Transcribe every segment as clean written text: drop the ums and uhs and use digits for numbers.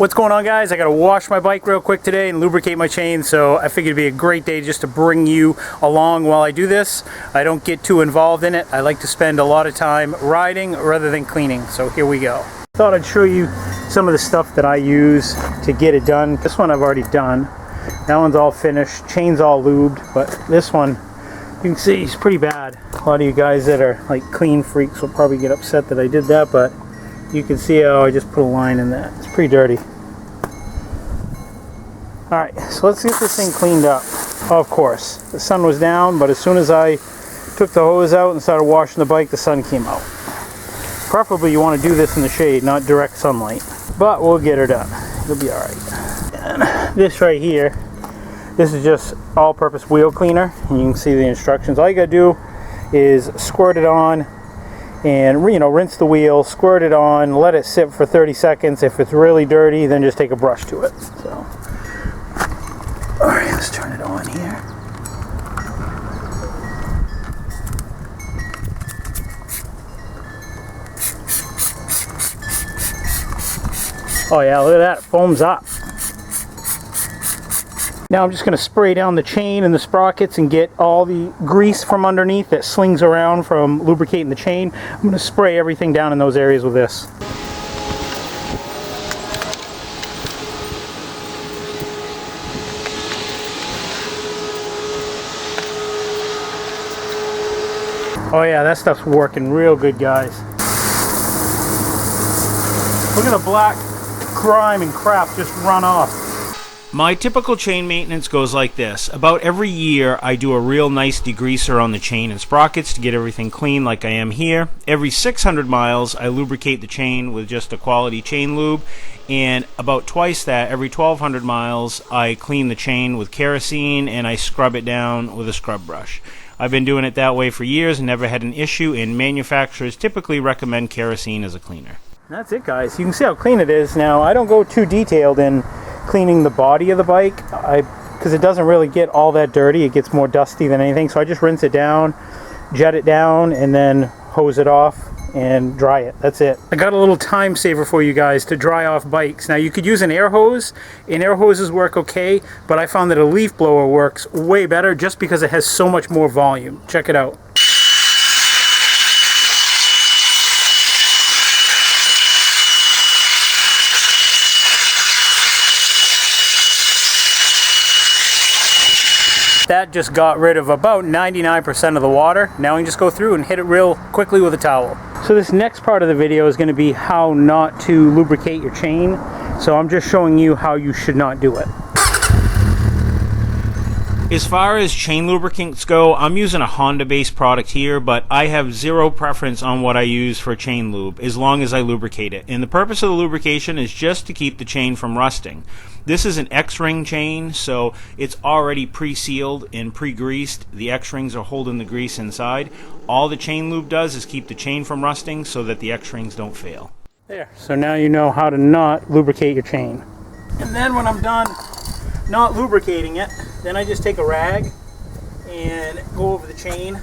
What's going on, guys? I gotta wash my bike real quick today and lubricate my chain, so I figured it'd be a great day just to bring you along while I do this. I don't get too involved in it. I like to spend a lot of time riding rather than cleaning, so here we go. Thought I'd show you some of the stuff that I use to get it done. This one I've already done. That one's all finished, chain's all lubed, but this one, you can see it's pretty bad. A lot of you guys that are like clean freaks will probably get upset that I did that, but you can see how I just put a line in that. It's pretty dirty. Alright, so let's get this thing cleaned up. Of course, the sun was down, but as soon as I took the hose out and started washing the bike, the sun came out. Preferably you want to do this in the shade, not direct sunlight. But we'll get her done. It'll be alright. And this right here, this is just all-purpose wheel cleaner. And you can see the instructions. All you gotta do is squirt it on and, you know, rinse the wheel, squirt it on, let it sit for 30 seconds. If it's really dirty, then just take a brush to it. So, all right, let's turn it on here. Oh yeah, look at that, it foams up. Now I'm just going to spray down the chain and the sprockets and get all the grease from underneath that slings around from lubricating the chain. I'm going to spray everything down in those areas with this. Oh yeah, that stuff's working real good, guys. Look at the black grime and crap just run off. My typical chain maintenance goes like this. About every year I do a real nice degreaser on the chain and sprockets to get everything clean like I am here. Every 600 miles I lubricate the chain with just a quality chain lube, and about twice that, every 1200 miles, I clean the chain with kerosene and I scrub it down with a scrub brush. I've been doing it that way for years and never had an issue, and manufacturers typically recommend kerosene as a cleaner. That's it, guys. You can see how clean it is. Now I don't go too detailed in cleaning the body of the bike because it doesn't really get all that dirty. It gets more dusty than anything, so I just rinse it down, jet it down, and then hose it off and dry it. That's it. I got a little time saver for you guys to dry off bikes. Now you could use an air hose, and air hoses work okay, but I found that a leaf blower works way better just because it has so much more volume. Check it out. That just got rid of about 99% of the water. Now we can just go through and hit it real quickly with a towel. So this next part of the video is going to be how not to lubricate your chain. So I'm just showing you how you should not do it. As far as chain lubricants go, I'm using a Honda-based product here, but I have zero preference on what I use for chain lube, as long as I lubricate it. And the purpose of the lubrication is just to keep the chain from rusting. This is an X-ring chain, so it's already pre-sealed and pre-greased. The X-rings are holding the grease inside. All the chain lube does is keep the chain from rusting so that the X-rings don't fail. There, so now you know how to not lubricate your chain. And then when I'm done not lubricating it, then I just take a rag and go over the chain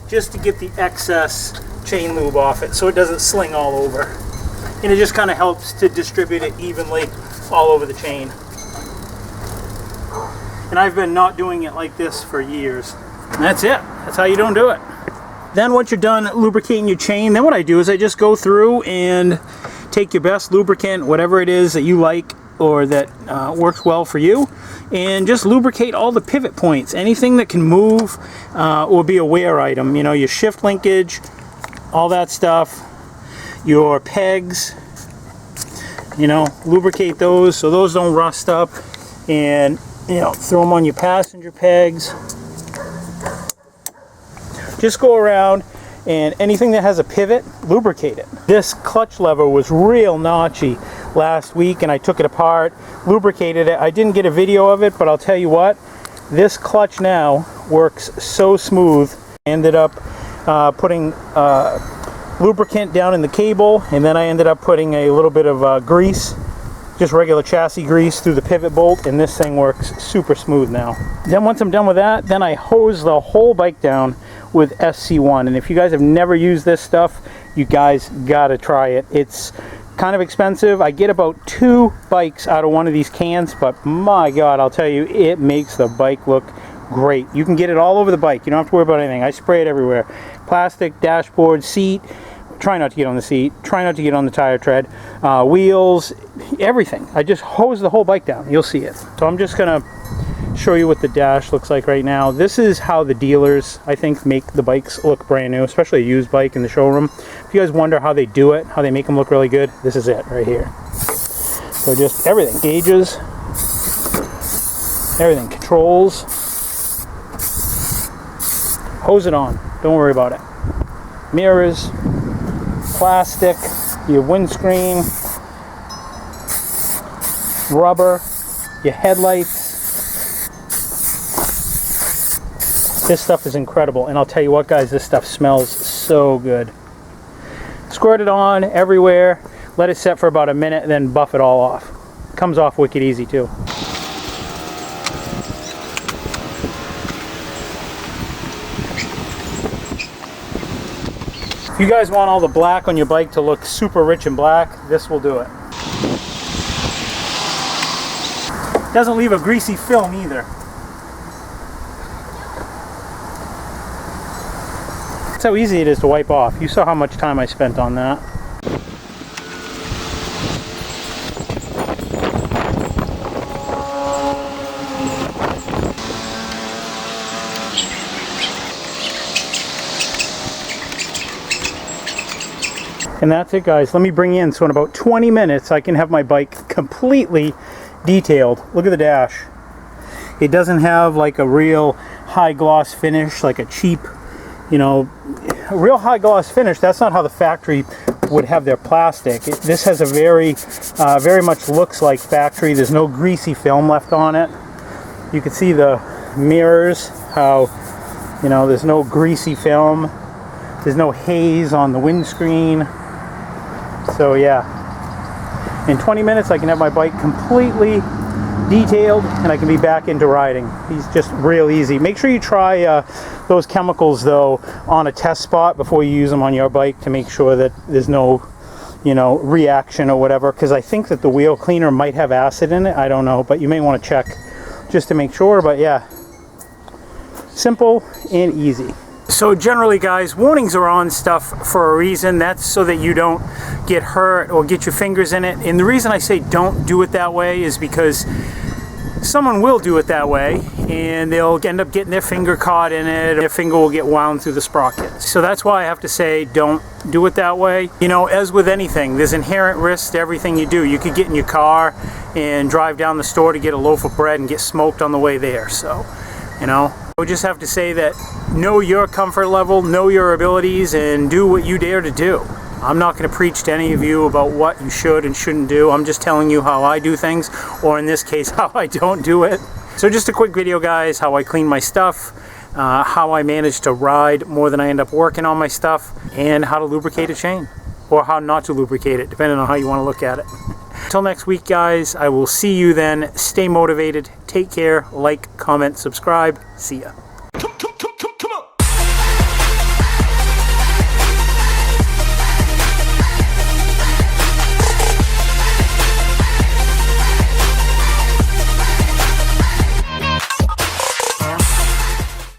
just to get the excess chain lube off it so it doesn't sling all over. And it just kind of helps to distribute it evenly all over the chain. And I've been not doing it like this for years. And that's it. That's how you don't do it. Then once you're done lubricating your chain, then what I do is I just go through and take your best lubricant, whatever it is that you like or that works well for you, and just lubricate all the pivot points. Anything that can move or be a wear item, you know, your shift linkage, all that stuff, your pegs, you know, lubricate those so those don't rust up, and, you know, throw them on your passenger pegs. Just go around and anything that has a pivot, lubricate it. This clutch lever was real notchy last week and I took it apart, lubricated it. I didn't get a video of it, but I'll tell you what, this clutch now works so smooth. I ended up putting lubricant down in the cable, and then I ended up putting a little bit of grease, just regular chassis grease, through the pivot bolt, and this thing works super smooth now. Then once I'm done with that, then I hose the whole bike down with SC1, and if you guys have never used this stuff, you guys gotta try it. It's kind of expensive. I get about 2 bikes out of one of these cans, but my God, I'll tell you, it makes the bike look great. You can get it all over the bike. You don't have to worry about anything. I spray it everywhere. Plastic, dashboard, seat. Try not to get on the seat. Try not to get on the tire tread. Wheels, everything. I just hose the whole bike down. You'll see it. So I'm just going to show you what the dash looks like right now. This is how the dealers, I think, make the bikes look brand new, especially a used bike in the showroom. If you guys wonder how they do it, how they make them look really good, this is it right here. So just everything. Gauges. Everything. Controls. Hose it on. Don't worry about it. Mirrors. Plastic, your windscreen, rubber, your headlights. This stuff is incredible, and I'll tell you what, guys, this stuff smells so good. Squirt it on everywhere, let it set for about a minute, and then buff it all off. Comes off wicked easy too. If you guys want all the black on your bike to look super rich and black, this will do it. Doesn't leave a greasy film either. That's how easy it is to wipe off. You saw how much time I spent on that. And that's it, guys. Let me bring in, so in about 20 minutes I can have my bike completely detailed. Look at the dash. It doesn't have like a real high gloss finish, like a cheap, you know, a real high gloss finish. That's not how the factory would have their plastic. This has a very much looks like factory. There's no greasy film left on it. You can see the mirrors, how, you know, there's no greasy film. There's no haze on the windscreen. So yeah, in 20 minutes I can have my bike completely detailed and I can be back into riding. He's just real easy. Make sure you try those chemicals though on a test spot before you use them on your bike to make sure that there's no, you know, reaction or whatever, because I think that the wheel cleaner might have acid in it. I don't know, but you may want to check just to make sure. But yeah, simple and easy. So generally, guys, warnings are on stuff for a reason. That's so that you don't get hurt or get your fingers in it. And the reason I say don't do it that way is because someone will do it that way and they'll end up getting their finger caught in it. Their finger will get wound through the sprocket. So that's why I have to say don't do it that way. You know, as with anything, there's inherent risk to everything you do. You could get in your car and drive down the store to get a loaf of bread and get smoked on the way there. So, you know, I would just have to say that know your comfort level, know your abilities, and do what you dare to do. I'm not going to preach to any of you about what you should and shouldn't do. I'm just telling you how I do things, or in this case, how I don't do it. So just a quick video, guys, how I clean my stuff, how I manage to ride more than I end up working on my stuff, and how to lubricate a chain, or how not to lubricate it, depending on how you want to look at it. Until next week, guys, I will see you then. Stay motivated. Take care. Like, comment, subscribe. See ya.